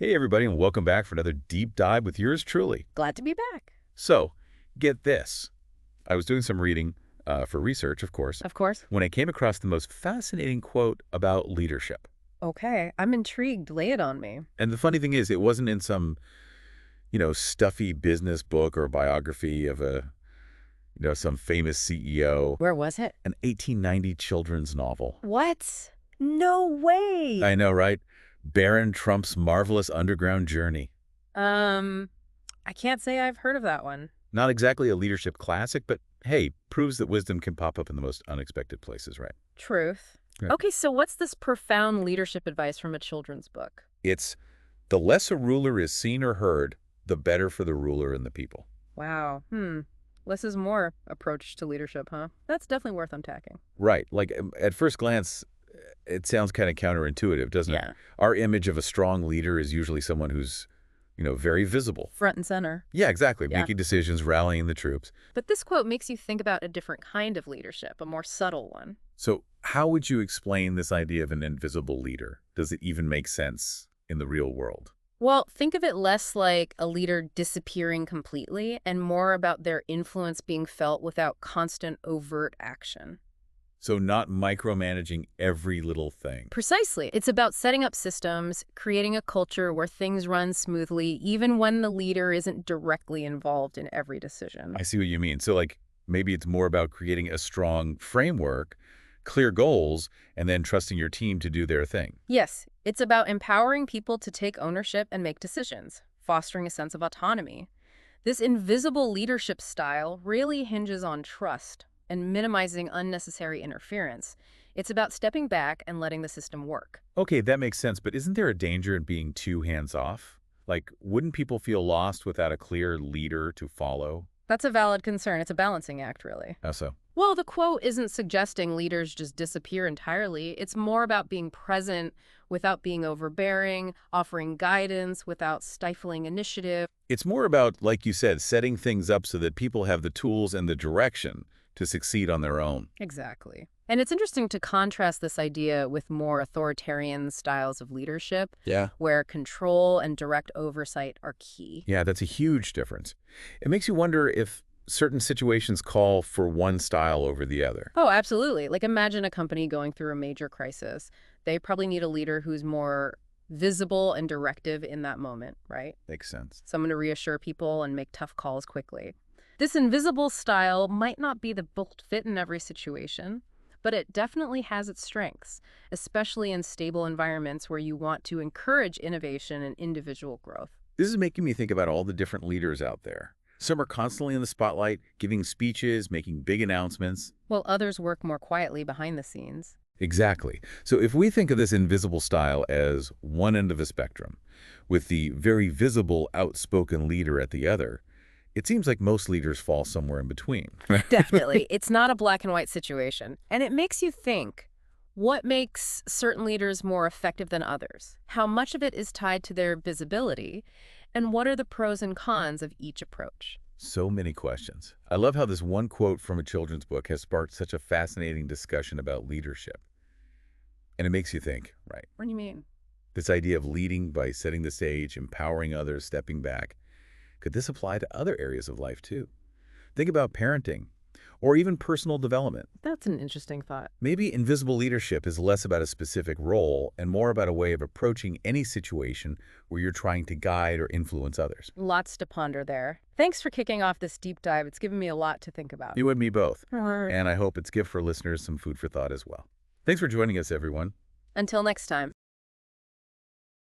Hey, everybody, and welcome back for another deep dive with yours truly. Glad to be back. So, get this. I was doing some reading for research, of course, Of course. when I came across the most fascinating quote about leadership. Okay, I'm intrigued. Lay it on me. And the funny thing is, it wasn't in some, stuffy business book or biography of some famous CEO, Where was it? an 1890 children's novel. What? No way. I know, right? Baron Trump's Marvellous Underground Journey. I can't say I've heard of that one. Not exactly a leadership classic, but hey, proves that wisdom can pop up in the most unexpected places, right? Truth. Yeah. Okay, so what's this profound leadership advice from a children's book? It's the less a ruler is seen or heard, the better for the ruler and the people. Wow. Less is more approach to leadership, huh? That's definitely worth unpacking. Right. Like at first glance, it sounds kind of counterintuitive, doesn't it? Yeah. Our image of a strong leader is usually someone who's, very visible. Front and center. Yeah, exactly. Yeah. Making decisions, rallying the troops. But this quote makes you think about a different kind of leadership, a more subtle one. So how would you explain this idea of an invisible leader? Does it even make sense in the real world? Well, think of it less like a leader disappearing completely and more about their influence being felt without constant overt action. So not micromanaging every little thing. Precisely. It's about setting up systems, creating a culture where things run smoothly, even when the leader isn't directly involved in every decision. I see what you mean. So like maybe it's more about creating a strong framework, clear goals, and then trusting your team to do their thing. Yes, it's about empowering people to take ownership and make decisions, fostering a sense of autonomy. This invisible leadership style really hinges on trust and minimizing unnecessary interference. It's about stepping back and letting the system work. Okay, that makes sense, but isn't there a danger in being too hands-off? Like, wouldn't people feel lost without a clear leader to follow? That's a valid concern. It's a balancing act, really. How so? Well, the quote isn't suggesting leaders just disappear entirely. It's more about being present without being overbearing, offering guidance without stifling initiative. It's more about, like you said, setting things up so that people have the tools and the direction to succeed on their own. Exactly. And it's interesting to contrast this idea with more authoritarian styles of leadership, Yeah. where control and direct oversight are key. Yeah, that's a huge difference. It makes you wonder if certain situations call for one style over the other. Oh, absolutely. Like imagine a company going through a major crisis. They probably need a leader who's more visible and directive in that moment, right? Makes sense. Someone to reassure people and make tough calls quickly. This invisible style might not be the bolt fit in every situation, but it definitely has its strengths, especially in stable environments where you want to encourage innovation and individual growth. This is making me think about all the different leaders out there. Some are constantly in the spotlight, giving speeches, making big announcements. While others work more quietly behind the scenes. Exactly. So if we think of this invisible style as one end of a spectrum, with the very visible, outspoken leader at the other, it seems like most leaders fall somewhere in between. Definitely. It's not a black and white situation. And it makes you think, what makes certain leaders more effective than others? How much of it is tied to their visibility? And what are the pros and cons of each approach? So many questions. I love how this one quote from a children's book has sparked such a fascinating discussion about leadership. And it makes you think, right? What do you mean? This idea of leading by setting the stage, empowering others, stepping back. Could this apply to other areas of life too? Think about parenting or even personal development. That's an interesting thought. Maybe invisible leadership is less about a specific role and more about a way of approaching any situation where you're trying to guide or influence others. Lots to ponder there. Thanks for kicking off this deep dive. It's given me a lot to think about. You and me both. Until And I hope it's give for listeners some food for thought as well. Thanks for joining us, everyone. next time.